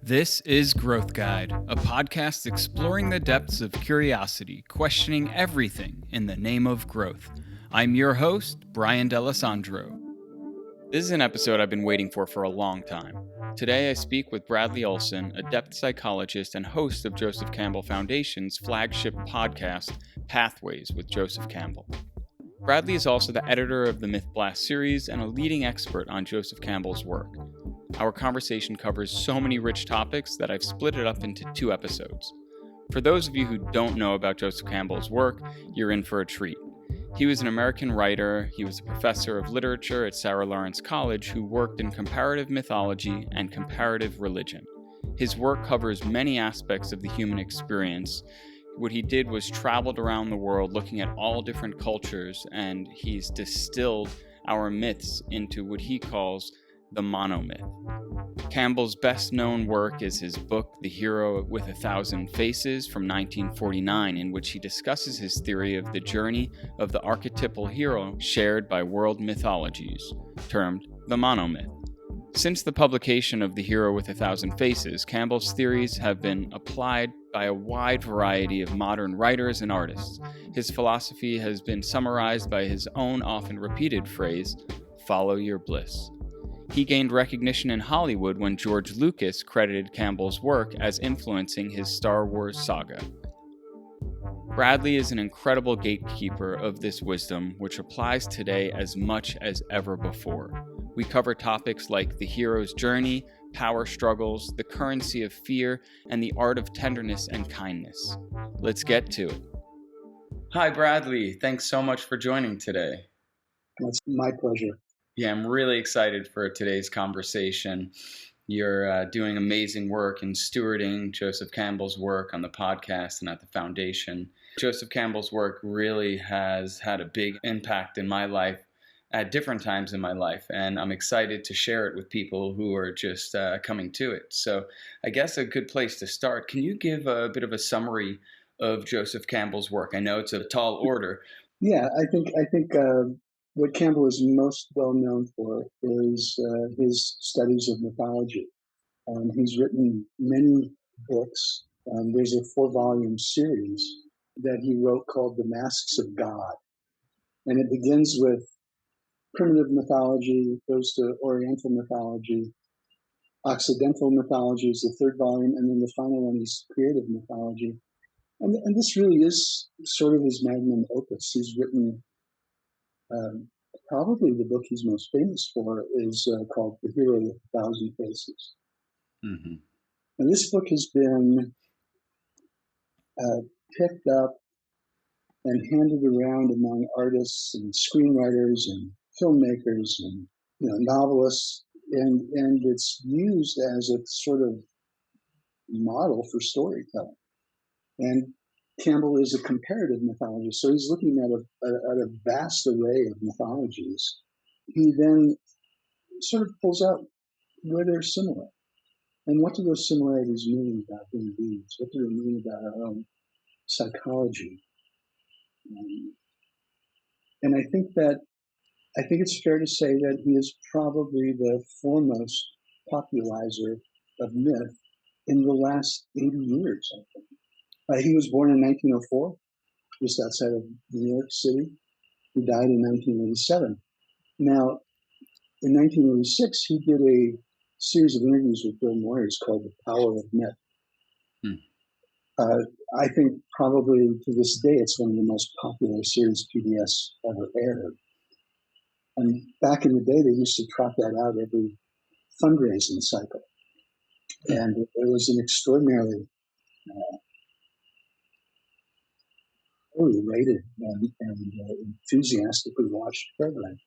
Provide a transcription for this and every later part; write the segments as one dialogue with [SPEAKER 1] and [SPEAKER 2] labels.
[SPEAKER 1] This is Growth Guide, a podcast exploring the depths of curiosity, questioning everything in the name of growth. I'm your host, Brian D'Alessandro. This is an episode I've been waiting for a long time. Today I speak with Bradley Olson, a depth psychologist and host of Joseph Campbell Foundation's flagship podcast, Pathways with Joseph Campbell. Bradley is also the editor of the MythBlast Series and a leading expert on Joseph Campbell's work. Our conversation covers so many rich topics that I've split it up into 2 episodes. For those of you who don't know about Joseph Campbell's work, you're in for a treat. He was an American writer, he was a professor of literature at Sarah Lawrence College who worked in comparative mythology and comparative religion. His work covers many aspects of the human experience. What he did was traveled around the world looking at all different cultures, and he's distilled our myths into what he calls the monomyth. Campbell's best-known work is his book, The Hero with 1,000 Faces, from 1949, in which he discusses his theory of the journey of the archetypal hero shared by world mythologies, termed the monomyth. Since the publication of The Hero with 1,000 Faces, Campbell's theories have been applied by a wide variety of modern writers and artists. His philosophy has been summarized by his own often repeated phrase, "Follow your bliss." He gained recognition in Hollywood when George Lucas credited Campbell's work as influencing his Star Wars saga. Bradley is an incredible gatekeeper of this wisdom, which applies today as much as ever before. We cover topics like the hero's journey, power struggles, the currency of fear, and the art of tenderness and kindness. Let's get to it. Hi, Bradley. Thanks so much for joining today.
[SPEAKER 2] It's my pleasure.
[SPEAKER 1] Yeah, I'm really excited for today's conversation. You're doing amazing work in stewarding Joseph Campbell's work on the podcast and at the foundation. Joseph Campbell's work really has had a big impact in my life at different times in my life, and I'm excited to share it with people who are just coming to it. So I guess a good place to start. Can you give a bit of a summary of Joseph Campbell's work? I know it's a tall order.
[SPEAKER 2] Yeah, I think what Campbell is most well known for is his studies of mythology. He's written many books. There's a 4-volume series that he wrote called The Masks of God. And it begins with primitive mythology, goes to Oriental mythology. Occidental mythology is the 3rd volume, and then the final one is creative mythology. And this really is sort of his magnum opus. He's written probably the book he's most famous for is called The Hero with 1,000 Faces. Mm-hmm. And this book has been picked up and handed around among artists and screenwriters and filmmakers and novelists, and it's used as a sort of model for storytelling. And Campbell is a comparative mythologist, so he's looking at a vast array of mythologies. He then sort of pulls out where they're similar. And what do those similarities mean about human beings? What do they mean about our own psychology? And I think it's fair to say that he is probably the foremost popularizer of myth in the last 80 years, I think. He was born in 1904, just outside of New York City. He died in 1987. Now, in 1986, he did a series of interviews with Bill Moyers called The Power of Myth. I think probably to this day, it's one of the most popular series PBS ever aired. And back in the day, they used to trot that out every fundraising cycle. And it was an extraordinarily rated and enthusiastically watched program.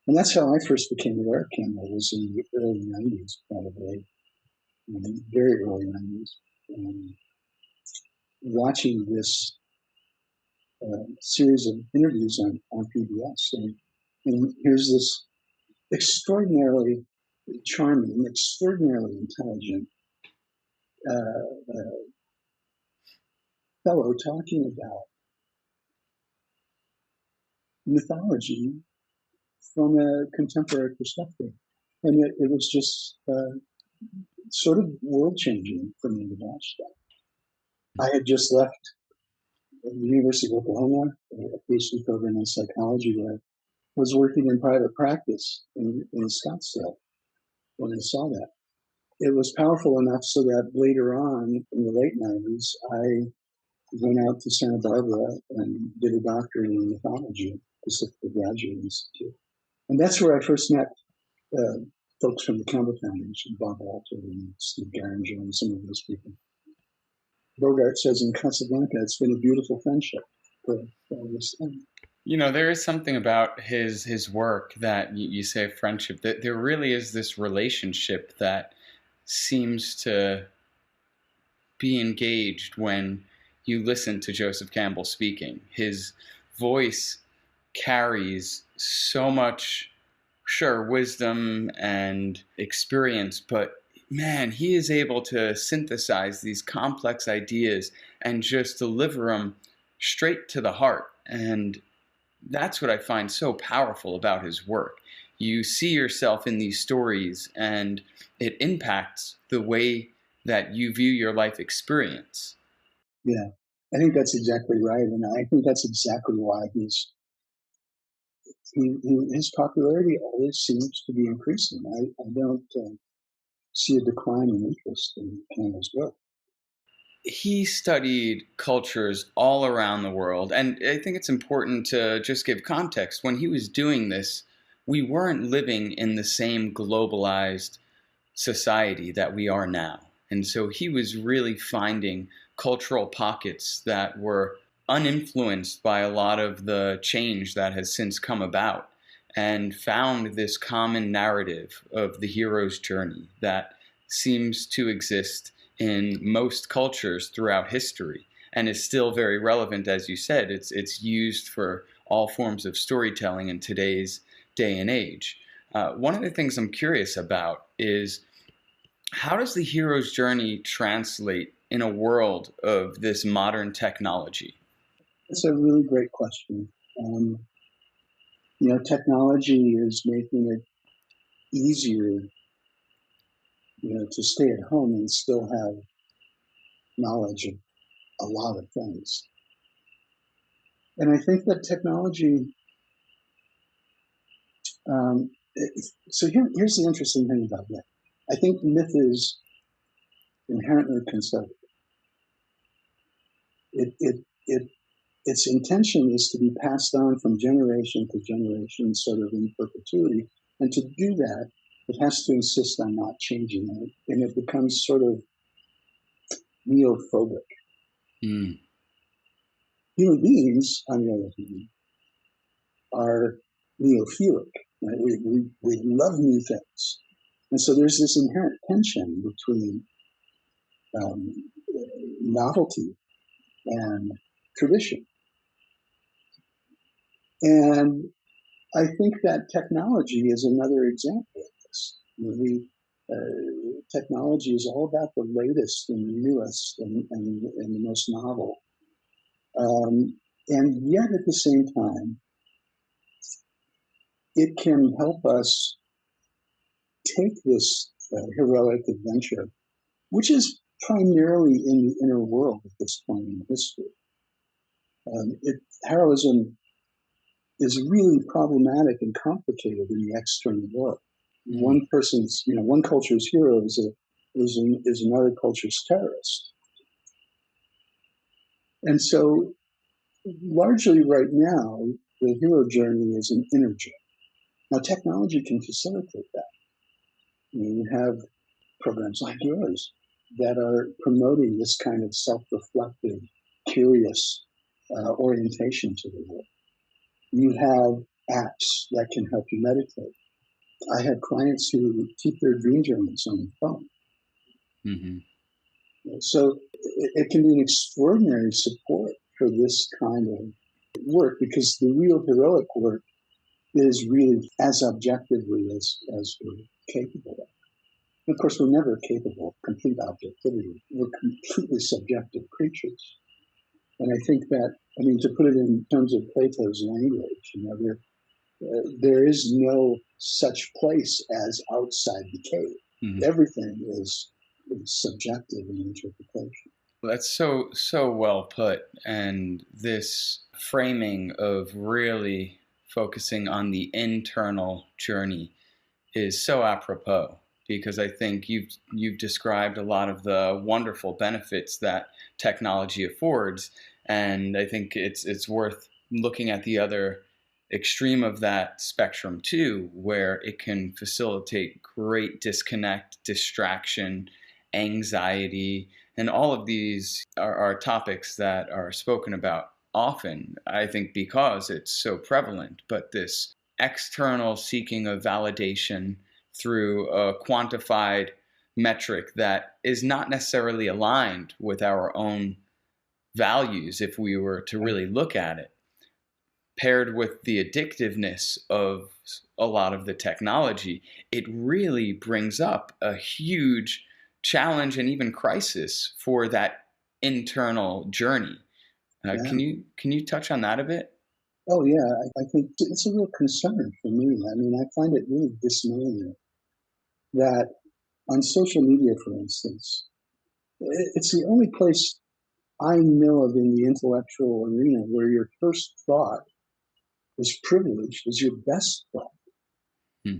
[SPEAKER 2] And that's how I first became aware of Campbell, was in the early 90s, probably, very early 90s. Watching this series of interviews on PBS. And here's this extraordinarily charming, extraordinarily intelligent fellow talking about mythology from a contemporary perspective. And it was just sort of world-changing for me to watch that. I had just left the University of Oklahoma, a PhD program in psychology, where I was working in private practice in Scottsdale when I saw that. It was powerful enough so that later on, in the late 90s, I went out to Santa Barbara and did a doctorate in mythology at the Pacific Graduate Institute. And that's where I first met folks from the Campbell Foundation, Bob Walter and Steve Garinger and some of those people. Bogart says in Casablanca, it's been a beautiful friendship for all this time.
[SPEAKER 1] You know, there is something about his work that you say friendship, that there really is this relationship that seems to be engaged when you listen to Joseph Campbell speaking. His voice carries so much, sure, wisdom and experience, but man, he is able to synthesize these complex ideas and just deliver them straight to the heart. And that's what I find so powerful about his work. You see yourself in these stories, and it impacts the way that you view your life experience.
[SPEAKER 2] Yeah, I think that's exactly right. And I think that's exactly why his popularity always seems to be increasing. I don't see a decline in interest in Campbell's work.
[SPEAKER 1] He studied cultures all around the world. And I think it's important to just give context. When he was doing this, we weren't living in the same globalized society that we are now. And so he was really finding cultural pockets that were uninfluenced by a lot of the change that has since come about, and found this common narrative of the hero's journey that seems to exist in most cultures throughout history and is still very relevant. As you said, it's used for all forms of storytelling in today's day and age. One of the things I'm curious about is, how does the hero's journey translate in a world of this modern technology?
[SPEAKER 2] It's a really great question. Technology is making it easier, to stay at home and still have knowledge of a lot of things. And I think that technology, here's the interesting thing about myth. I think myth is inherently conservative. Its intention is to be passed on from generation to generation, sort of in perpetuity. And to do that, it has to insist on not changing it. And it becomes sort of neophobic.
[SPEAKER 1] Mm.
[SPEAKER 2] Human beings, on the other hand, are neophilic. Right? We love new things. And so there's this inherent tension between novelty and tradition. And I think that technology is another example of this. Technology is all about the latest and the newest and the most novel. And yet at the same time, it can help us take this heroic adventure, which is primarily in the inner world at this point in history. Heroism is really problematic and complicated in the external world. One culture's hero is another culture's terrorist. And so, largely right now, the hero journey is an inner journey. Now, technology can facilitate that. You have programs like yours that are promoting this kind of self-reflective, curious orientation to the world. You have apps that can help you meditate. I have clients who keep their dream journals on the phone. Mm-hmm. So it can be an extraordinary support for this kind of work, because the real heroic work is really as objectively as we're capable of. And of course, we're never capable of complete objectivity. We're completely subjective creatures. And I think that, to put it in terms of Plato's language, There is no such place as outside the cave.
[SPEAKER 1] Mhm.
[SPEAKER 2] Everything is subjective in interpretation.
[SPEAKER 1] That's so well put. And this framing of really focusing on the internal journey is so apropos, because I think you've described a lot of the wonderful benefits that technology affords, and I think it's worth looking at the other extreme of that spectrum too, where it can facilitate great disconnect, distraction, anxiety, and all of these are topics that are spoken about often, I think, because it's so prevalent. But this external seeking of validation through a quantified metric that is not necessarily aligned with our own values, if we were to really look at it, paired with the addictiveness of a lot of the technology, it really brings up a huge challenge and even crisis for that internal journey.
[SPEAKER 2] Yeah.
[SPEAKER 1] Can you touch on that a bit?
[SPEAKER 2] Oh, yeah. I think it's a real concern for me. I mean, I find it really dismaying that on social media, for instance, it's the only place I know of in the intellectual arena where your first thought is privileged, is your best thought.
[SPEAKER 1] Hmm.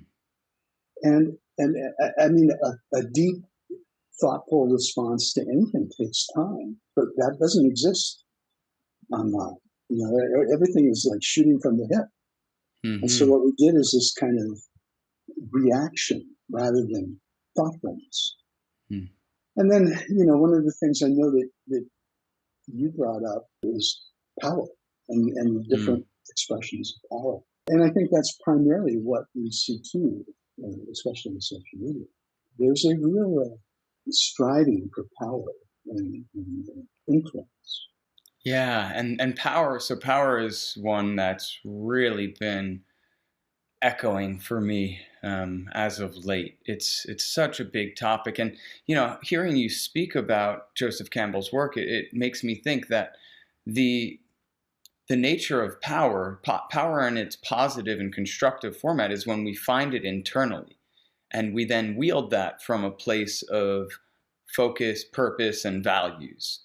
[SPEAKER 2] And I mean, a deep, thoughtful response to anything takes time, but that doesn't exist online. You know, everything is like shooting from the hip. And so
[SPEAKER 1] Mm-hmm.
[SPEAKER 2] what we get is this kind of reaction rather than thoughtfulness.
[SPEAKER 1] Hmm.
[SPEAKER 2] And then, you know, one of the things I know that you brought up is power and different expressions of power. And I think that's primarily what we see too, especially in social media. There's a real striving for power and influence.
[SPEAKER 1] Yeah, and power. So power is one that's really been echoing for me as of late. It's such a big topic, and hearing you speak about Joseph Campbell's work, it makes me think that the the nature of power in its positive and constructive format is when we find it internally, and we then wield that from a place of focus, purpose, and values.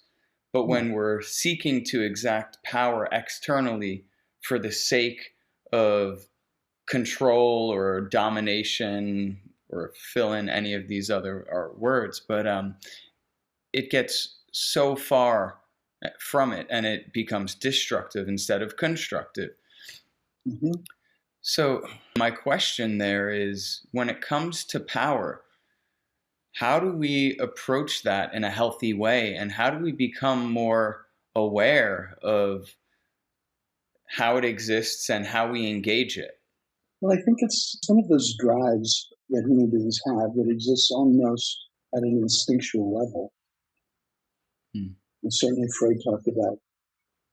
[SPEAKER 1] But
[SPEAKER 2] Yeah.
[SPEAKER 1] when we're seeking to exact power externally for the sake of control or domination, or fill in any of these other words, but it gets so far from it and it becomes destructive instead of constructive.
[SPEAKER 2] Mm-hmm.
[SPEAKER 1] So my question there is, when it comes to power, how do we approach that in a healthy way, and how do we become more aware of how it exists and how we engage it?
[SPEAKER 2] Well, I think it's some of those drives that human beings have that exists almost at an instinctual level.
[SPEAKER 1] Hmm.
[SPEAKER 2] And certainly Freud talked about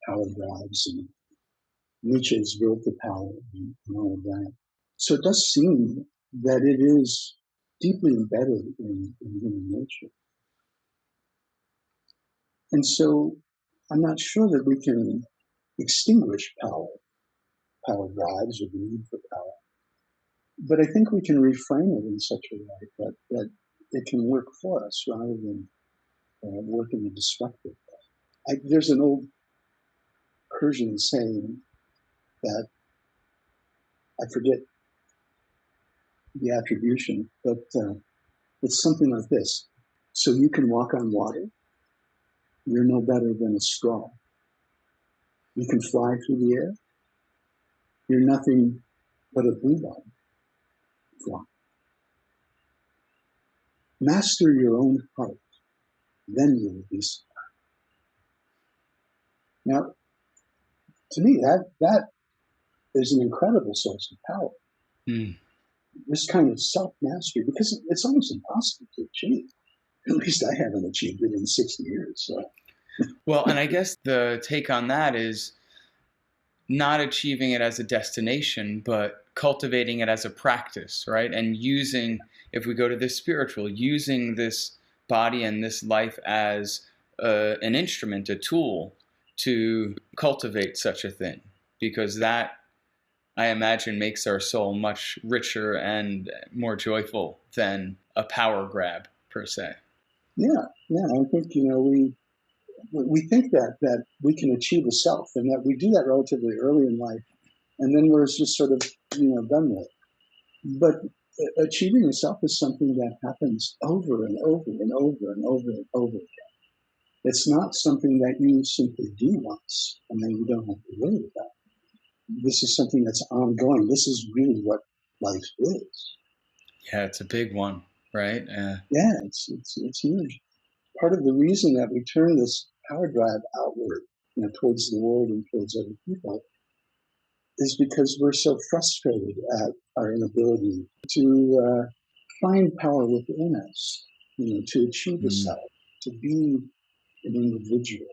[SPEAKER 2] power drives, and Nietzsche's will to power and all of that. So it does seem that it is deeply embedded in human nature. And so I'm not sure that we can extinguish power drives or the need for power. But I think we can reframe it in such a way that it can work for us rather than work in a destructive way. There's an old Persian saying that I forget the attribution, but it's something like this. So you can walk on water, you're no better than a straw. You can fly through the air, you're nothing but a bluebird fly. Master your own heart, then you will be smart. Now, to me, that is an incredible source of power.
[SPEAKER 1] Hmm.
[SPEAKER 2] This kind of self-mastery, because it's almost impossible to achieve. At least I haven't achieved it in 60 years. So.
[SPEAKER 1] Well, and I guess the take on that is not achieving it as a destination, but cultivating it as a practice, right? And using, if we go to this spiritual, using this body and this life as an instrument, a tool to cultivate such a thing, because that I imagine makes our soul much richer and more joyful than a power grab per se.
[SPEAKER 2] Yeah, I think we think that we can achieve a self, and that we do that relatively early in life, and then we're just sort of done with it. But achieving a self is something that happens over and over and over and over and over again. It's not something that you simply do once and then you don't have to worry about. This is something that's ongoing. This is really what life is.
[SPEAKER 1] Yeah, it's a big one, right?
[SPEAKER 2] Yeah, it's huge. Part of the reason that we turn this power drive outward, towards the world and towards other people, is because we're so frustrated at our inability to find power within us, to achieve a self, to be an individual.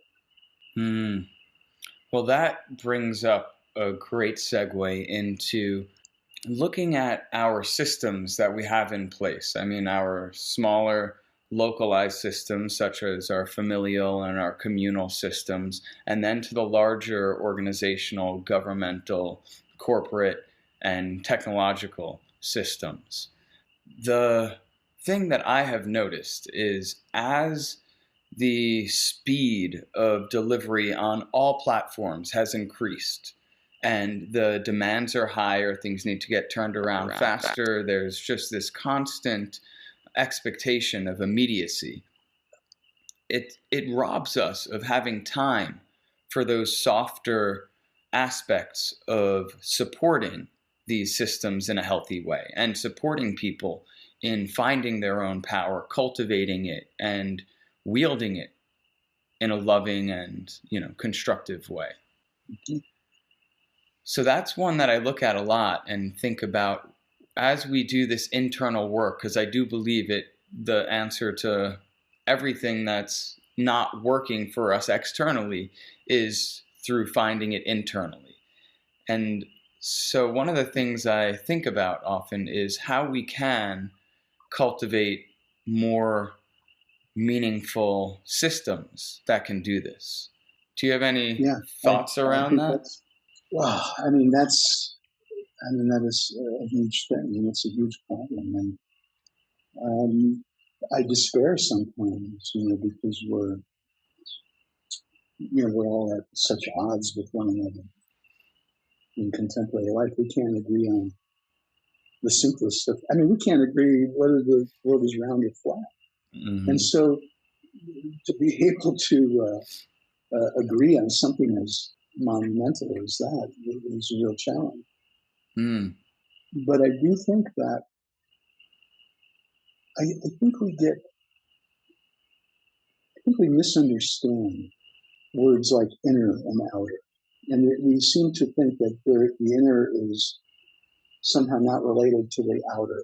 [SPEAKER 1] Well, that brings up a great segue into looking at our systems that we have in place. I mean, our smaller localized systems, such as our familial and our communal systems, and then to the larger organizational, governmental, corporate, and technological systems. The thing that I have noticed is as the speed of delivery on all platforms has increased and the demands are higher, things need to get turned around faster. There's just this constant expectation of immediacy. It robs us of having time for those softer aspects of supporting these systems in a healthy way and supporting people in finding their own power, cultivating it, and wielding it in a loving and constructive way.
[SPEAKER 2] Mm-hmm.
[SPEAKER 1] So that's one that I look at a lot and think about as we do this internal work, because I do believe the answer to everything that's not working for us externally is through finding it internally. And so one of the things I think about often is how we can cultivate more meaningful systems that can do this. Do you have any thoughts around that?
[SPEAKER 2] Wow, that is a huge thing, and it's a huge problem. And I despair sometimes, because we're all at such odds with one another in contemporary life. We can't agree on the simplest stuff. I mean, we can't agree whether the world is round or flat. Mm-hmm. And so to be able to agree on something as monumental as that is a real challenge.
[SPEAKER 1] Mm.
[SPEAKER 2] But I do think that I think we misunderstand words like inner and outer. And we seem to think that the inner is somehow not related to the outer.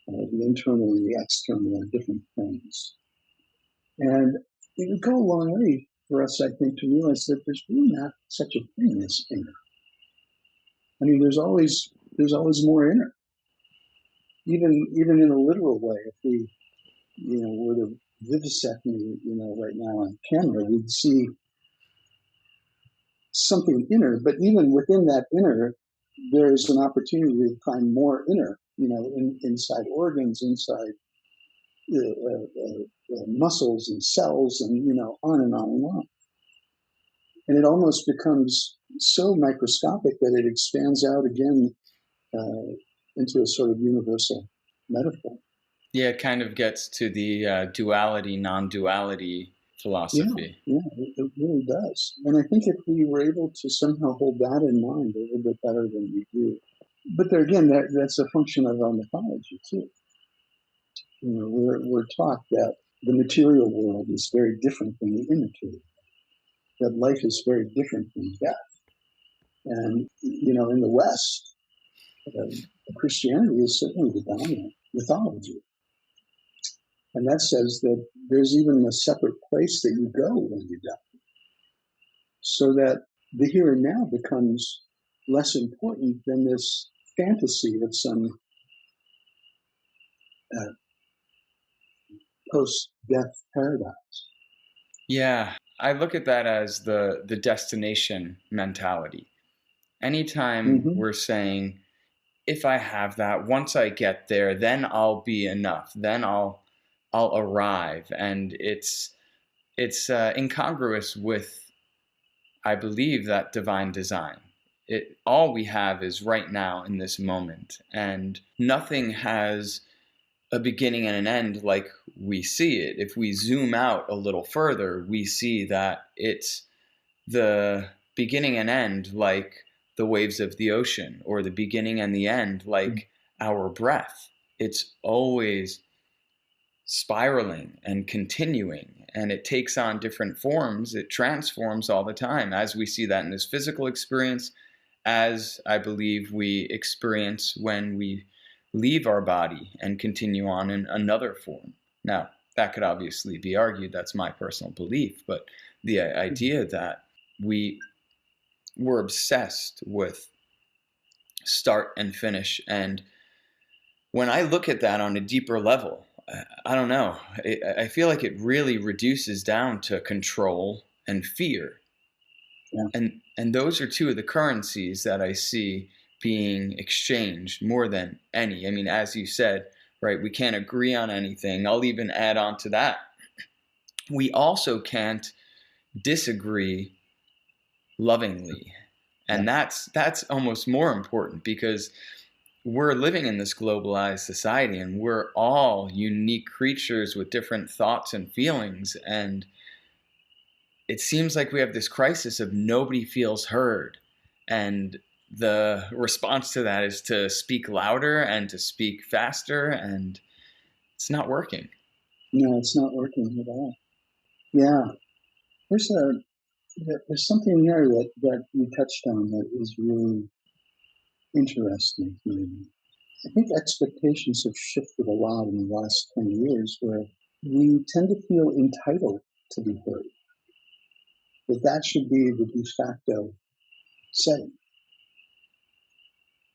[SPEAKER 2] The internal and the external are different things. And it would go a long way for us, I think, to realize that there's really not such a thing as inner. I mean, there's always more inner. Even in a literal way, if we, were to vivisect me, right now on camera, we'd see something inner. But even within that inner, there's an opportunity to find more inner, inside organs, inside muscles and cells, and on and on and on. And it almost becomes so microscopic that it expands out again into a sort of universal metaphor.
[SPEAKER 1] Yeah, it kind of gets to the duality, non-duality philosophy.
[SPEAKER 2] Yeah, it really does. And I think if we were able to somehow hold that in mind a little bit better than we do. But there again, that's a function of our mythology too. We're taught that the material world is very different than the immaterial, that life is very different from death. And, in the West, Christianity is certainly the dominant mythology. And that says that there's even a separate place that you go when you die. So that the here and now becomes less important than this fantasy of some post-death paradise.
[SPEAKER 1] Yeah, I look at that as the destination mentality. Anytime we're saying, if I have that, once I get there, then I'll be enough, then I'll arrive. And it's incongruous with, I believe, that divine design. All we have is right now in this moment, and nothing has a beginning and an end like we see it. If we zoom out a little further, we see that it's the beginning and end like the waves of the ocean, or the beginning and the end like our breath. It's always spiraling and continuing, and it takes on different forms. It transforms all the time, as we see that in this physical experience, as I believe we experience when we leave our body and continue on in another form. Now, that could obviously be argued, that's my personal belief, but the idea that we're obsessed with start and finish. And when I look at that on a deeper level, I don't know, I feel like it really reduces down to control and fear. Yeah. And those are two of the currencies that I see being exchanged more than any. I mean, as you said, right, we can't agree on anything. I'll even add on to that. We also can't disagree lovingly. And that's almost more important, because we're living in this globalized society, and we're all unique creatures with different thoughts and feelings. And it seems like we have this crisis of nobody feels heard. And the response to that is to speak louder and to speak faster, and it's not working.
[SPEAKER 2] No, it's not working at all. Yeah. There's something there that you touched on that is really interesting to me. I think expectations have shifted a lot in the last 20 years, where we tend to feel entitled to be heard, that should be the de facto setting.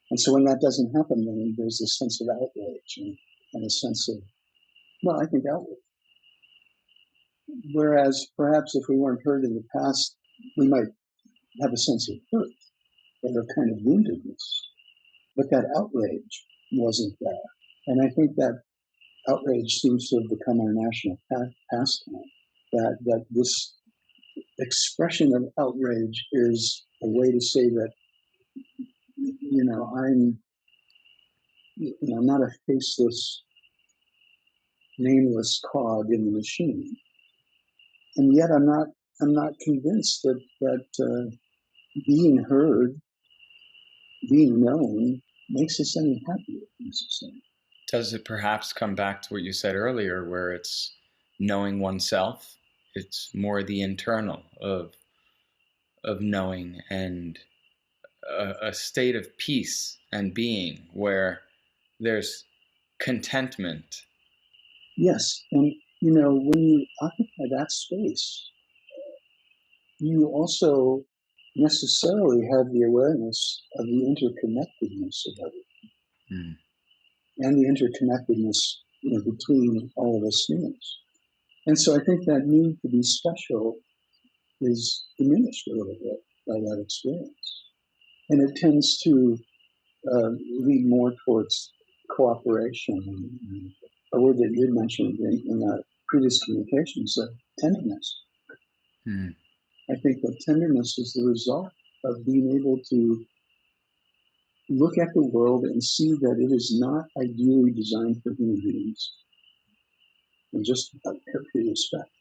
[SPEAKER 2] And so when that doesn't happen, then there's a sense of outrage and a sense of, well, I think outrage. Whereas perhaps if we weren't heard in the past, we might have a sense of hurt or a kind of woundedness. But that outrage wasn't there. And I think that outrage seems to have become our national pastime, that this expression of outrage is a way to say that, I'm not a faceless, nameless cog in the machine. And yet I'm not convinced that being heard, being known, makes us any happier necessarily.
[SPEAKER 1] Does it perhaps come back to what you said earlier, where it's knowing oneself? It's more the internal of knowing, and a state of peace and being where there's contentment.
[SPEAKER 2] Yes, and when you occupy that space, you also necessarily have the awareness of the interconnectedness of everything, and the interconnectedness between all of us humans. And so I think that need to be special is diminished a little bit by that experience. And it tends to lead more towards cooperation, and a word that you mentioned in previous communications, tenderness. I think that tenderness is the result of being able to look at the world and see that it is not ideally designed for human beings, and just every respect.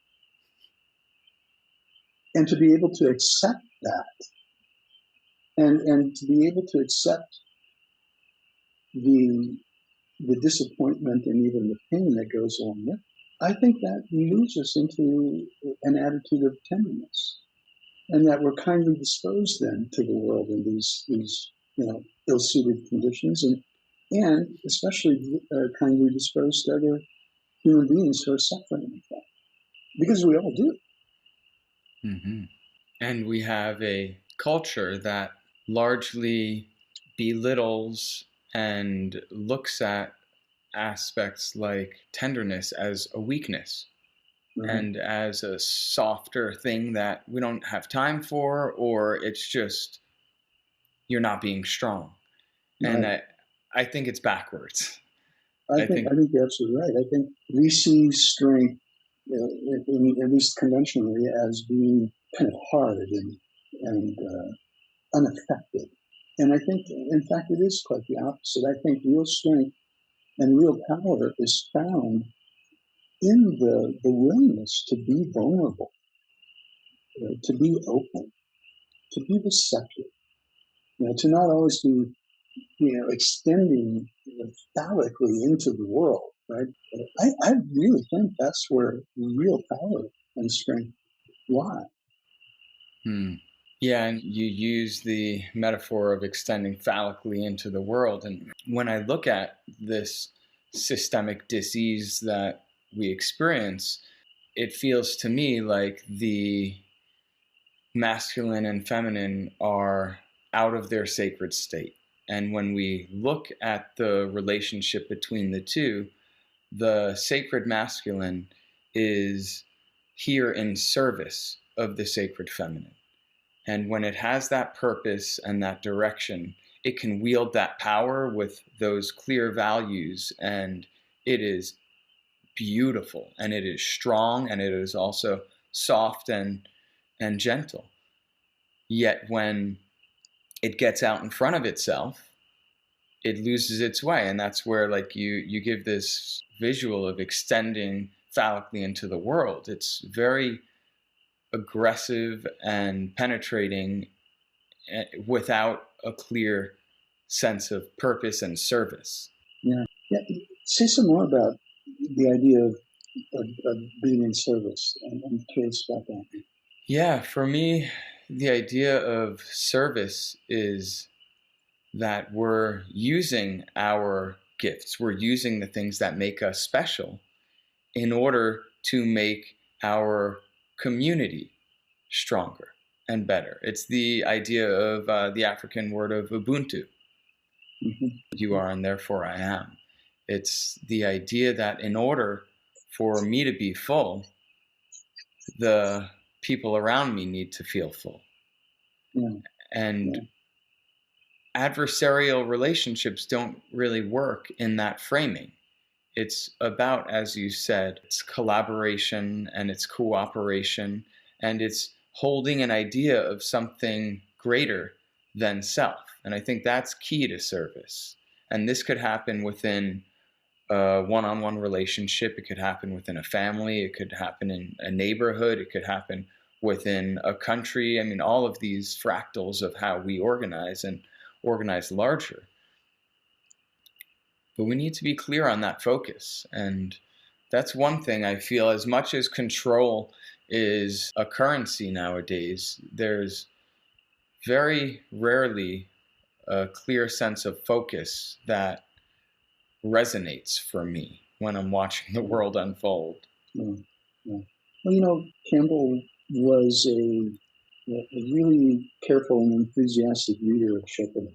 [SPEAKER 2] And to be able to accept that, and to be able to accept the disappointment and even the pain that goes along with it, I think that moves us into an attitude of tenderness, and that we're kindly disposed then to the world in these ill-suited conditions, and especially kindly disposed to other human beings who are suffering with that, because we all do.
[SPEAKER 1] Mm-hmm. And we have a culture that largely belittles and looks at aspects like tenderness as a weakness, and as a softer thing that we don't have time for, or it's just you're not being strong.
[SPEAKER 2] Right.
[SPEAKER 1] And I think it's backwards.
[SPEAKER 2] I think you're absolutely right. I think we see strength, at least conventionally, as being kind of hard and unaffected. And I think, in fact, it is quite the opposite. I think real strength and real power is found in the willingness to be vulnerable, to be open, to be receptive, to not always be, extending phallically into the world, right? I really think that's where real power and strength lie.
[SPEAKER 1] Yeah, and you use the metaphor of extending phallically into the world. And when I look at this systemic disease that we experience, it feels to me like the masculine and feminine are out of their sacred state. And when we look at the relationship between the two, the sacred masculine is here in service of the sacred feminine. And when it has that purpose and that direction, it can wield that power with those clear values. And it is beautiful, and it is strong, and it is also soft and gentle. Yet when it gets out in front of itself, it loses its way. And that's where, like, you give this visual of extending phallically into the world. It's very aggressive and penetrating without a clear sense of purpose and service.
[SPEAKER 2] Yeah. Say some more about the idea of being in service. I'm curious about that.
[SPEAKER 1] Yeah, for me, the idea of service is that we're using our gifts, we're using the things that make us special in order to make our community stronger and better. It's the idea of the African word of Ubuntu.
[SPEAKER 2] Mm-hmm.
[SPEAKER 1] You are, and therefore I am. It's the idea that in order for me to be full, the people around me need to feel full.
[SPEAKER 2] Yeah.
[SPEAKER 1] And adversarial relationships don't really work in that framing. It's about, as you said, it's collaboration and it's cooperation, and it's holding an idea of something greater than self. And I think that's key to service. And this could happen within a one-on-one relationship. It could happen within a family. It could happen in a neighborhood. It could happen within a country. I mean, all of these fractals of how we organize and organize larger. But we need to be clear on that focus. And that's one thing I feel, as much as control is a currency nowadays, there's very rarely a clear sense of focus that resonates for me when I'm watching the world unfold.
[SPEAKER 2] Yeah. Well, Campbell was a really careful and enthusiastic reader of Schopenhauer.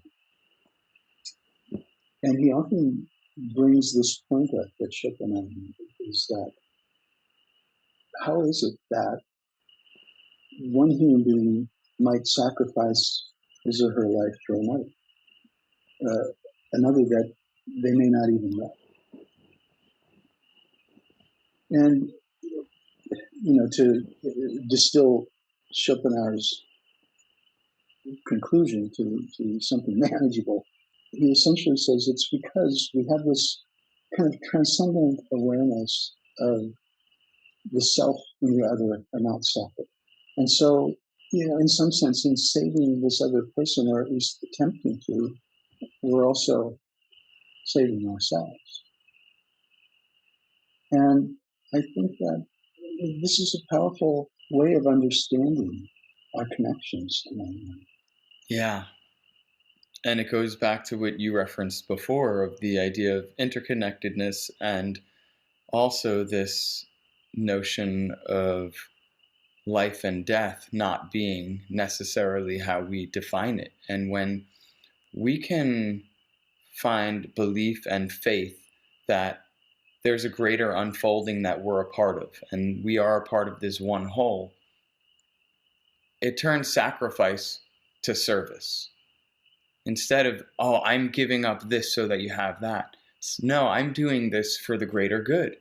[SPEAKER 2] And he often brings this point up that Schopenhauer is that how is it that one human being might sacrifice his or her life for another, another that they may not even know? And, to distill Schopenhauer's conclusion to something manageable, he essentially says it's because we have this kind of transcendent awareness of the self and the other are not separate. And so, in some sense, in saving this other person, or at least attempting to, we're also saving ourselves. And I think that this is a powerful way of understanding our connections among them.
[SPEAKER 1] Yeah. And it goes back to what you referenced before of the idea of interconnectedness, and also this notion of life and death not being necessarily how we define it. And when we can find belief and faith that there's a greater unfolding that we're a part of, and we are a part of this one whole, it turns sacrifice to service. Instead of, oh, I'm giving up this so that you have that. No, I'm doing this for the greater good.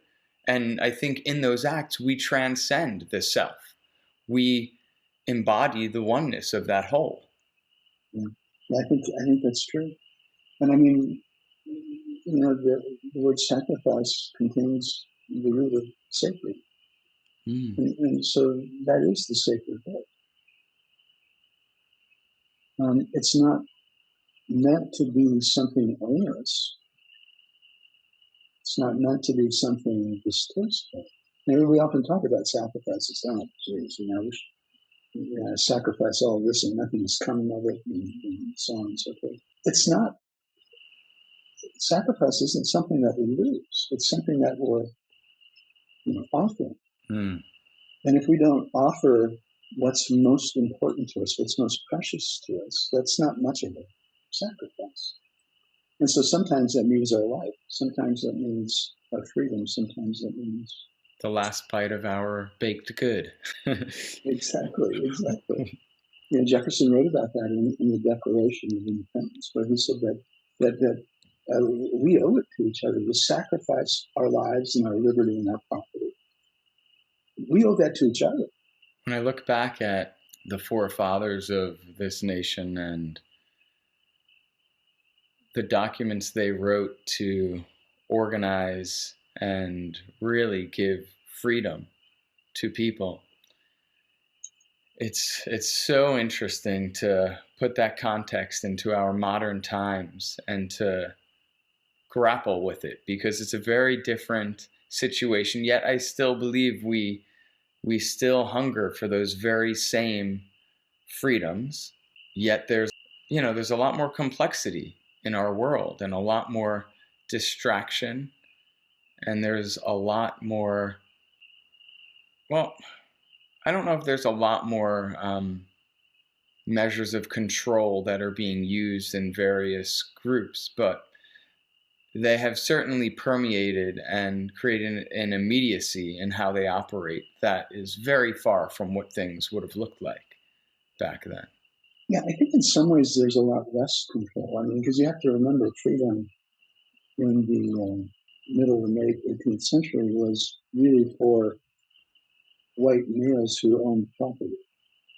[SPEAKER 1] And I think in those acts, we transcend the self. We embody the oneness of that whole.
[SPEAKER 2] Yeah. I think that's true. And I mean, the word sacrifice contains the root of sacred. And so that is the sacred bit. It's not meant to be something onerous. It's not meant to be something distasteful. Maybe we often talk about sacrifices. Oh, geez, we should sacrifice all this and nothing is coming of it, and so on and so forth. It's not. Sacrifice isn't something that we lose. It's something that we're offering. And if we don't offer what's most important to us, what's most precious to us, that's not much of a sacrifice. And so sometimes that means our life. Sometimes that means our freedom. Sometimes that means
[SPEAKER 1] the last bite of our baked good.
[SPEAKER 2] Exactly. Jefferson wrote about that in the Declaration of Independence, where he said that we owe it to each other to sacrifice our lives and our liberty and our property. We owe that to each other.
[SPEAKER 1] When I look back at the forefathers of this nation and the documents they wrote to organize and really give freedom to people, it's so interesting to put that context into our modern times and to grapple with it, because it's a very different situation. Yet I still believe we still hunger for those very same freedoms. Yet there's a lot more complexity in our world and a lot more distraction, and there's a lot more, well, I don't know if there's a lot more measures of control that are being used in various groups, but they have certainly permeated and created an immediacy in how they operate that is very far from what things would have looked like back then.
[SPEAKER 2] Yeah, I think in some ways there's a lot less control. I mean, because you have to remember freedom in the middle and late 18th century was really for white males who owned property.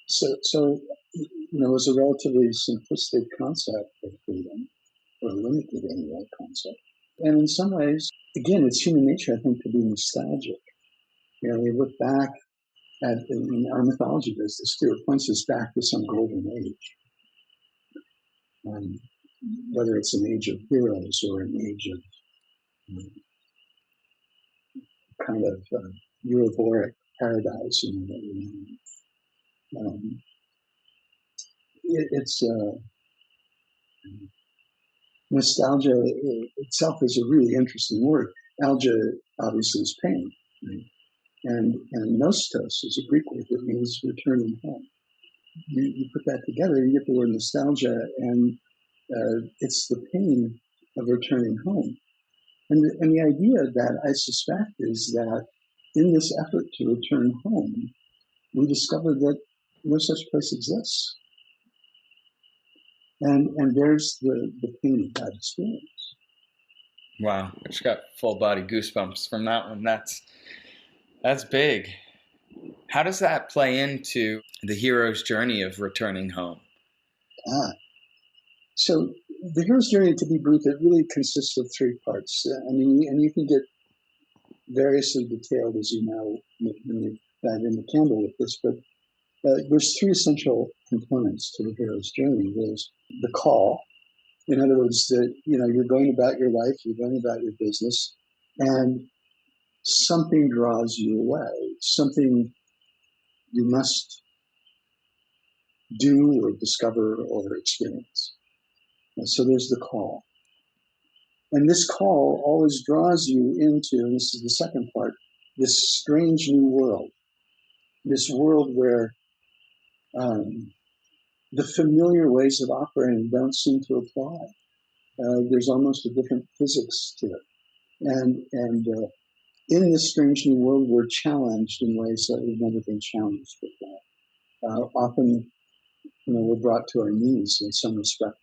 [SPEAKER 2] So it was a relatively simplistic concept of freedom, or limited anyway concept. And in some ways, again, it's human nature, I think, to be nostalgic. We look back at, in our mythology does this too, it points us back to some golden age. Whether it's an age of heroes or an age of kind of Eurovoric paradise, it's nostalgia itself is a really interesting word. Algia obviously is pain, right? And nostos is a Greek word that means returning home. You put that together, you get the word nostalgia, and it's the pain of returning home. And the idea that I suspect is that in this effort to return home, we discovered that no such place exists. And there's the pain of that experience.
[SPEAKER 1] Wow, I just got full body goosebumps from that one. That's big. How does that play into the hero's journey of returning home?
[SPEAKER 2] So the hero's journey, to be brief, it really consists of three parts. And you can get variously detailed as you know when you dive into Campbell with this, but there's three essential components to the hero's journey. There's the call. In other words, that you're going about your life, you're going about your business, and something draws you away, something you must do or discover or experience. And so there's the call. And this call always draws you into, and this is the second part, this strange new world, this world where the familiar ways of operating don't seem to apply. There's almost a different physics to it. And in this strange new world, we're challenged in ways that we've never been challenged before. Often, we're brought to our knees in some respect.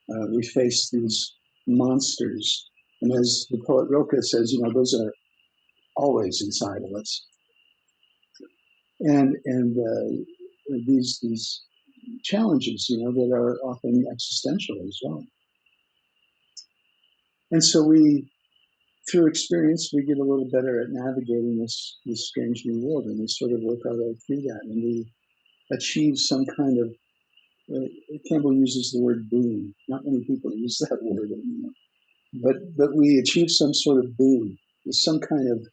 [SPEAKER 2] We face these monsters. And as the poet Rilke says, those are always inside of us. And these challenges, that are often existential as well. And so through experience, we get a little better at navigating this strange new world, and we sort of work our way through that, and we achieve some kind of, Campbell uses the word boon. Not many people use that word anymore. But we achieve some sort of boon, some kind of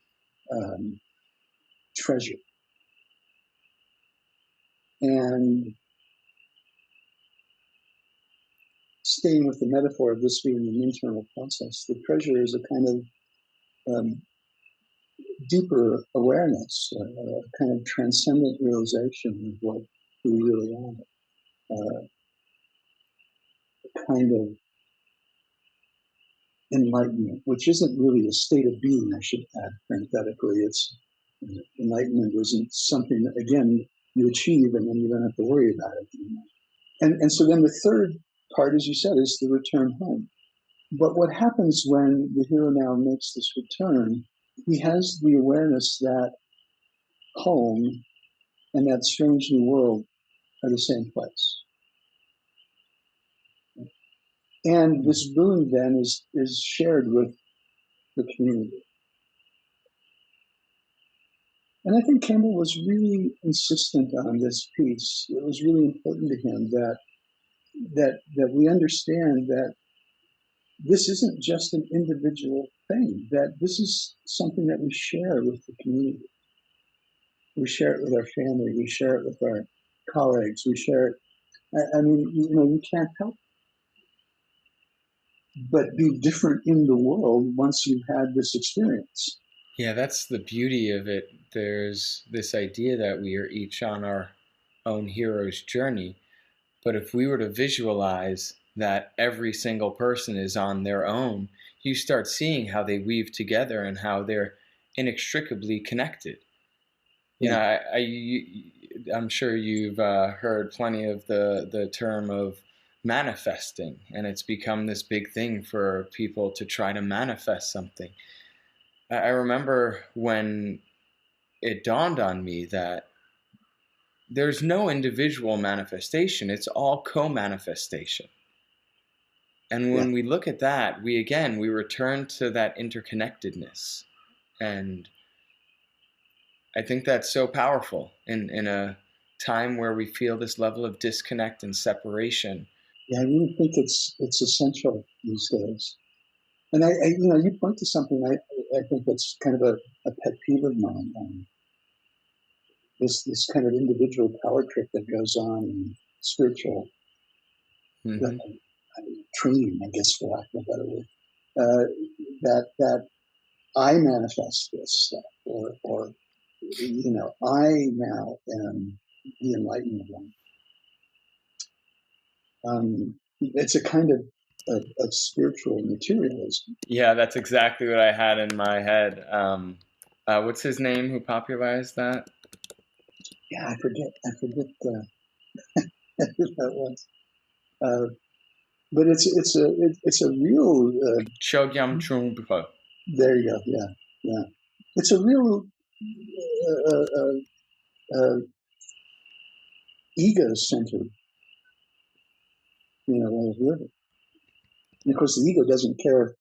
[SPEAKER 2] treasure. And staying with the metaphor of this being an internal process, the treasure is a kind of deeper awareness, a kind of transcendent realization of what we really are, a kind of enlightenment, which isn't really a state of being, I should add parenthetically. It's enlightenment isn't something that, again, you achieve and then you don't have to worry about it anymore. And so then the third part, as you said, is the return home. But what happens when the hero now makes this return, he has the awareness that home and that strange new world are the same place. And this boon then is shared with the community. And I think Campbell was really insistent on this piece. It was really important to him that we understand that this isn't just an individual thing, that this is something that we share with the community. We share it with our family, we share it with our colleagues, we share it. I mean, you can't help but be different in the world once you've had this experience.
[SPEAKER 1] Yeah, that's the beauty of it. There's this idea that we are each on our own hero's journey. But if we were to visualize that every single person is on their own, you start seeing how they weave together and how they're inextricably connected.
[SPEAKER 2] Yeah.
[SPEAKER 1] I'm sure you've heard plenty of the term of manifesting, and it's become this big thing for people to try to manifest something. I remember when it dawned on me that there's no individual manifestation, it's all co-manifestation. And when we look at that, we return to that interconnectedness. And I think that's so powerful in a time where we feel this level of disconnect and separation.
[SPEAKER 2] Yeah, I really think it's essential these days. And I you point to something I think that's kind of a pet peeve of mine. This kind of individual power trip that goes on in spiritual training, I guess, for lack of a better word. That I manifest this stuff, or I now am the enlightened one. It's a kind of spiritual materialism.
[SPEAKER 1] Yeah, that's exactly what I had in my head. What's his name who popularized that?
[SPEAKER 2] Yeah, I forget who that was. But it's a real.
[SPEAKER 1] Chogyam Trungpa.
[SPEAKER 2] There you go. Yeah. It's a real ego-centered, way of living. And of course, the ego doesn't care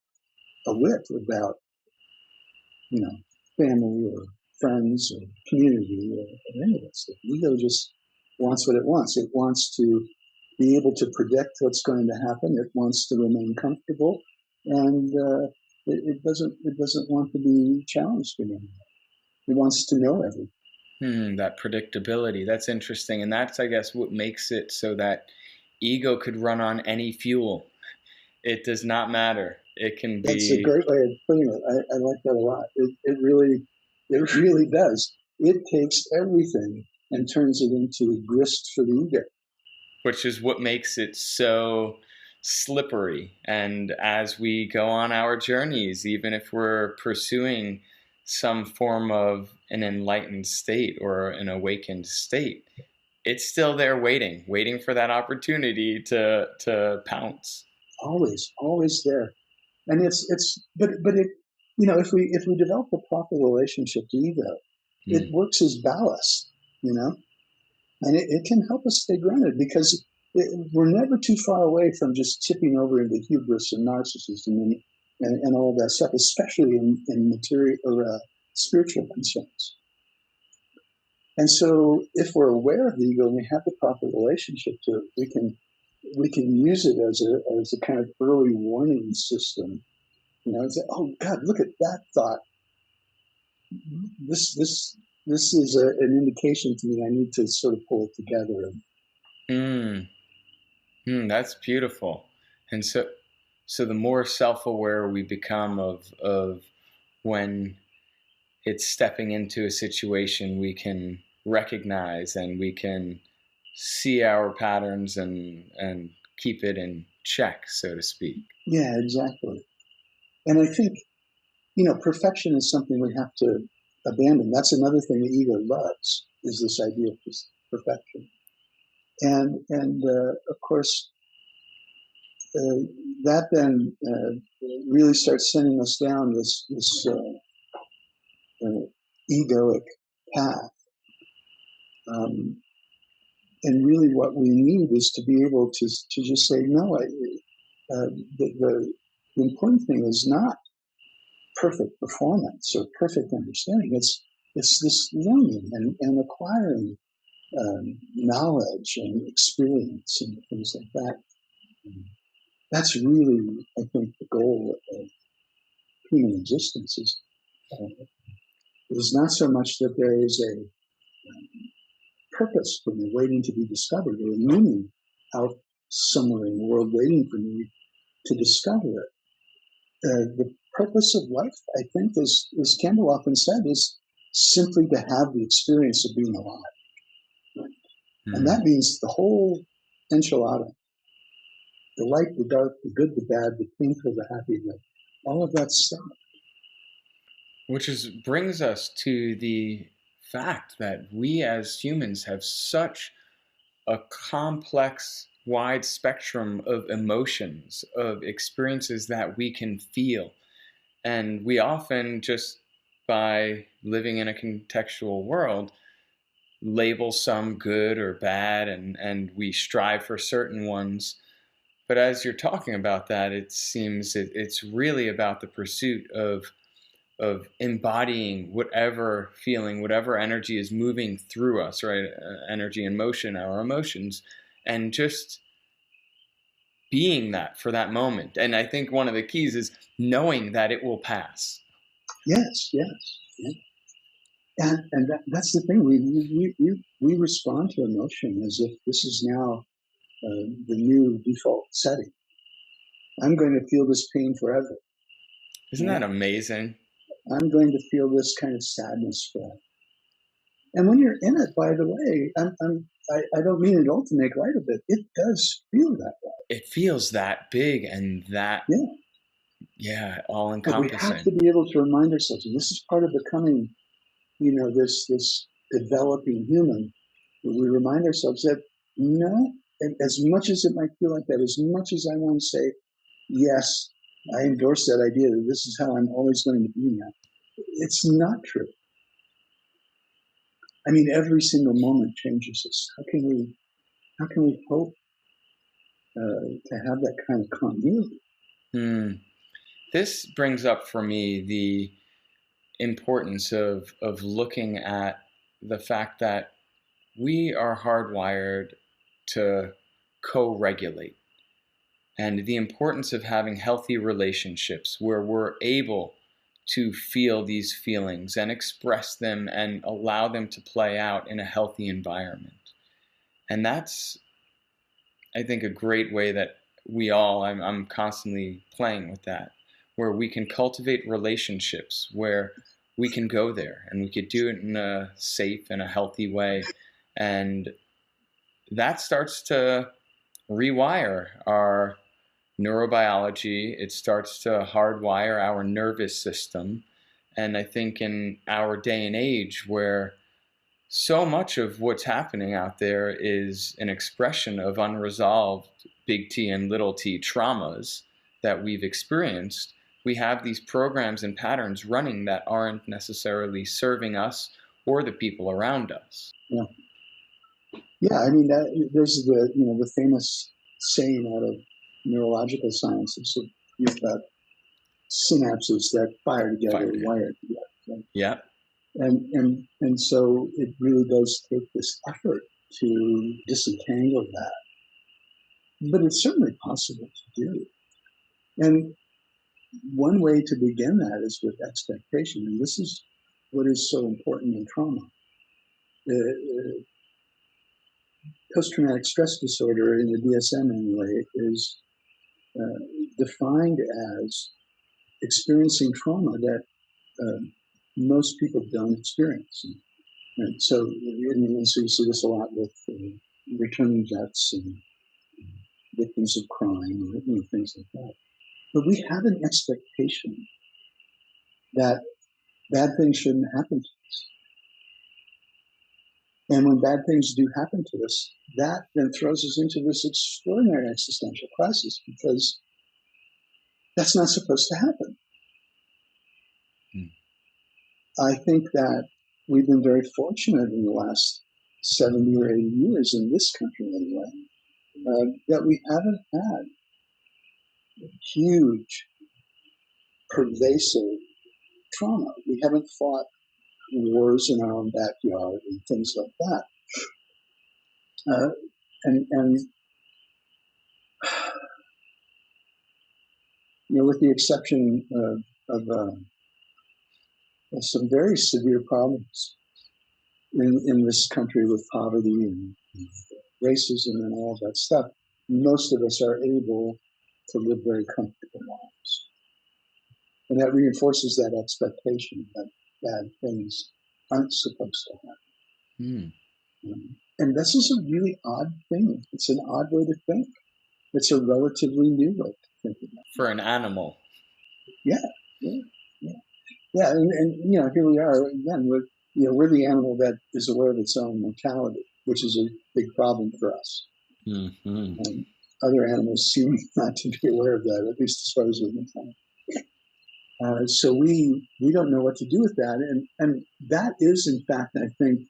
[SPEAKER 2] a whit about, family or friends or community or any of that stuff. The ego just wants what it wants. It wants to be able to predict what's going to happen. It wants to remain comfortable, and it doesn't want to be challenged anymore. It wants to know everything.
[SPEAKER 1] That predictability. That's interesting, and that's, I guess, what makes it so that ego could run on any fuel. It does not matter. It can be.
[SPEAKER 2] That's a great way of putting it. I like that a lot. It really does. It takes everything and turns it into grist for the ego.
[SPEAKER 1] Which is what makes it so slippery. And as we go on our journeys, even if we're pursuing some form of an enlightened state or an awakened state, it's still there waiting for that opportunity to pounce.
[SPEAKER 2] always there. And but it, if we develop a proper relationship to ego, it works as ballast, and it can help us stay grounded, because we're never too far away from just tipping over into hubris and narcissism and all that stuff, especially in material or spiritual concerns. And so, if we're aware of the ego and we have the proper relationship to it, we can use it as a kind of early warning system. Say, oh God, look at that thought. This is an indication to me I need to sort of pull it together.
[SPEAKER 1] That's beautiful. And so the more self-aware we become of when it's stepping into a situation, we can recognize and we can see our patterns and keep it in check, so to speak.
[SPEAKER 2] Yeah, exactly. And I think, perfection is something we have to abandon. That's another thing the ego loves, is this idea of perfection. And of course, that then really starts sending us down this egoic path. And really what we need is to be able to just say, no, the important thing is not perfect performance or perfect understanding. It's this learning and acquiring knowledge and experience and things like that. That's really, I think, the goal of human existence is not so much that there is a purpose for me waiting to be discovered, or a meaning out somewhere in the world waiting for me to discover it. The purpose of life, I think, as Campbell often said, is simply to have the experience of being alive. And that means the whole enchilada, the light, the dark, the good, the bad, the painful, the happy, all of that stuff.
[SPEAKER 1] Which brings us to the fact that we as humans have such a complex, wide spectrum of emotions, of experiences that we can feel. And we often, just by living in a contextual world, label some good or bad, and we strive for certain ones. But as you're talking about that, it seems it's really about the pursuit of embodying whatever feeling, whatever energy is moving through us, right? Energy and motion, our emotions, and just being that for that moment. And I think one of the keys is knowing that it will pass.
[SPEAKER 2] Yes. And that's the thing. We respond to emotion as if this is now the new default setting. I'm going to feel this pain forever.
[SPEAKER 1] Isn't that amazing?
[SPEAKER 2] I'm going to feel this kind of sadness forever. And when you're in it, by the way, I don't mean at all to make light of it. It does feel that way.
[SPEAKER 1] It feels that big and that, all encompassing.
[SPEAKER 2] But we have to be able to remind ourselves, and this is part of becoming, this developing human. We remind ourselves that as much as it might feel like that, as much as I want to say, yes, I endorse that idea that this is how I'm always going to be now, it's not true. I mean, every single moment changes us. How can we hope to have that kind of continuity?
[SPEAKER 1] This brings up for me the importance of looking at the fact that we are hardwired to co-regulate, and the importance of having healthy relationships where we're able to feel these feelings and express them and allow them to play out in a healthy environment. And that's, I think, a great way that I'm constantly playing with that, where we can cultivate relationships where we can go there and we could do it in a safe and a healthy way. And that starts to rewire our neurobiology. It starts to hardwire our nervous system. And I think in our day and age where so much of what's happening out there is an expression of unresolved big T and little t traumas that we've experienced. We have these programs and patterns running that aren't necessarily serving us or the people around us.
[SPEAKER 2] Yeah, I mean, there's the famous saying out of neurological sciences that you've got synapses that fire together, wire together. Right?
[SPEAKER 1] Yeah.
[SPEAKER 2] And so it really does take this effort to disentangle that. But it's certainly possible to do. And one way to begin that is with expectation. And this is what is so important in trauma. Post-traumatic stress disorder, in the DSM anyway, is defined as experiencing trauma that most people don't experience. And so you see this a lot with returning vets and victims of crime and things like that. But we have an expectation that bad things shouldn't happen to us. And when bad things do happen to us, that then throws us into this extraordinary existential crisis, because that's not supposed to happen. I think that we've been very fortunate in the last 70 or 80 years in this country anyway, that we haven't had huge, pervasive trauma. We haven't fought wars in our own backyard and things like that. And with the exception of some very severe problems in this country with poverty and racism and all that stuff, most of us are able to live very comfortable lives. And that reinforces that expectation that bad things aren't supposed to happen. And this is a really odd thing. It's an odd way to think. It's a relatively new way to think about it.
[SPEAKER 1] For an animal.
[SPEAKER 2] Yeah. And here we are again. We're the animal that is aware of its own mortality, which is a big problem for us.
[SPEAKER 1] Mm-hmm.
[SPEAKER 2] And other animals seem not to be aware of that, at least as far as we can tell. So we don't know what to do with that, and that is, in fact, I think,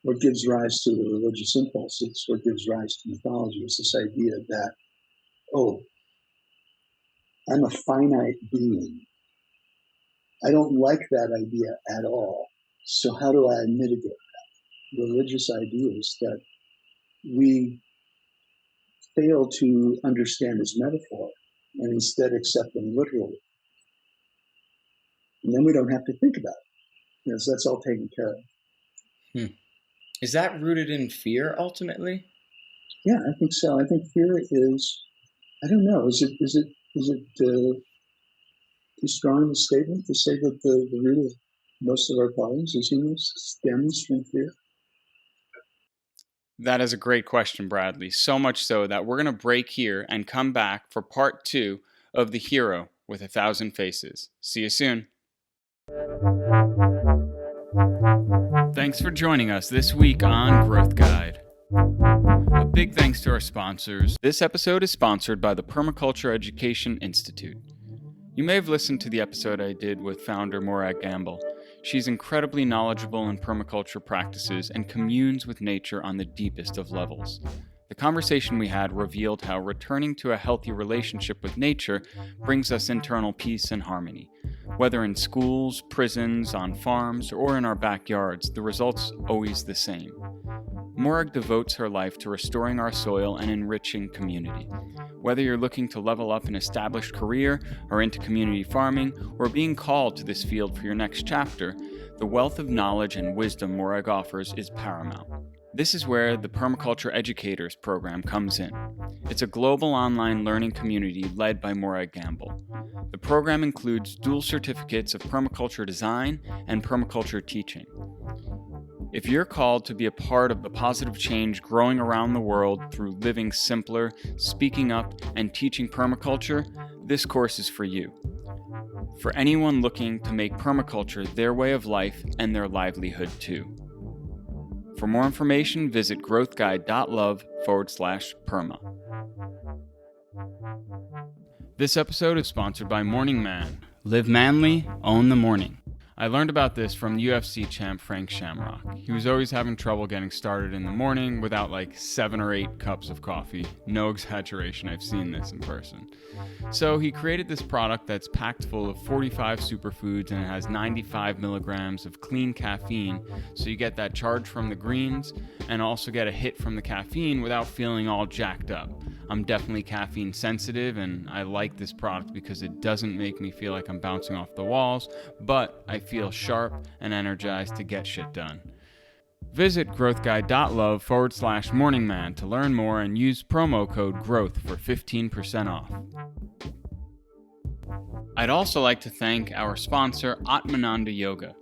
[SPEAKER 2] what gives rise to the religious impulse. It's what gives rise to mythology. It's this idea that, I'm a finite being. I don't like that idea at all. So how do I mitigate that? Religious ideas that we fail to understand as metaphor and instead accept them literally. And then we don't have to think about it. So that's all taken care of.
[SPEAKER 1] Is that rooted in fear ultimately?
[SPEAKER 2] Yeah, I think so. I think fear is, I don't know, is it too strong a statement to say that the root of most of our problems as humans stems from fear?
[SPEAKER 1] That is a great question, Bradley. So much so that we're going to break here and come back for part 2 of The Hero with 1,000 Faces. See you soon. Thanks for joining us this week on Growth Guide. A big thanks to our sponsors. This episode is sponsored by the Permaculture Education Institute. You may have listened to the episode I did with founder Morag Gamble. She's incredibly knowledgeable in permaculture practices and communes with nature on the deepest of levels. The conversation we had revealed how returning to a healthy relationship with nature brings us internal peace and harmony. Whether in schools, prisons, on farms, or in our backyards, the result's always the same. Morag devotes her life to restoring our soil and enriching community. Whether you're looking to level up an established career or into community farming, or being called to this field for your next chapter, the wealth of knowledge and wisdom Morag offers is paramount. This is where the Permaculture Educators program comes in. It's a global online learning community led by Morag Gamble. The program includes dual certificates of permaculture design and permaculture teaching. If you're called to be a part of the positive change growing around the world through living simpler, speaking up, and teaching permaculture, this course is for you. For anyone looking to make permaculture their way of life and their livelihood too. For more information, visit growthguide.love/perma. This episode is sponsored by Morning Man. Live manly, own the morning. I learned about this from UFC champ Frank Shamrock. He was always having trouble getting started in the morning without like 7 or 8 cups of coffee. No exaggeration, I've seen this in person. So he created this product that's packed full of 45 superfoods and it has 95 milligrams of clean caffeine, so you get that charge from the greens and also get a hit from the caffeine without feeling all jacked up. I'm definitely caffeine sensitive and I like this product because it doesn't make me feel like I'm bouncing off the walls, but I feel sharp and energized to get shit done. Visit growthguide.love/morningman to learn more and use promo code GROWTH for 15% off. I'd also like to thank our sponsor, Atmananda Yoga.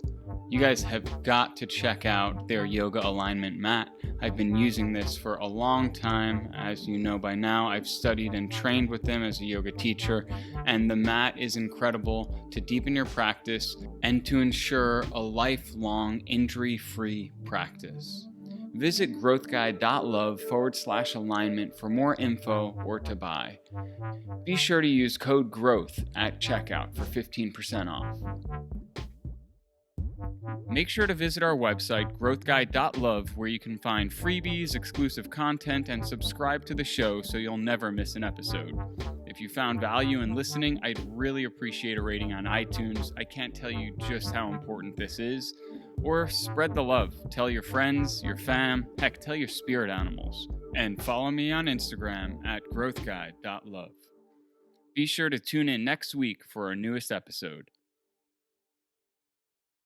[SPEAKER 1] You guys have got to check out their yoga alignment mat. I've been using this for a long time. As you know by now, I've studied and trained with them as a yoga teacher, and the mat is incredible to deepen your practice and to ensure a lifelong injury-free practice. Visit growthguide.love/alignment for more info or to buy. Be sure to use code GROWTH at checkout for 15% off. Make sure to visit our website, growthguide.love, where you can find freebies, exclusive content, and subscribe to the show so you'll never miss an episode. If you found value in listening, I'd really appreciate a rating on iTunes. I can't tell you just how important this is. Or spread the love. Tell your friends, your fam, heck, tell your spirit animals. And follow me on Instagram at growthguide.love. Be sure to tune in next week for our newest episode.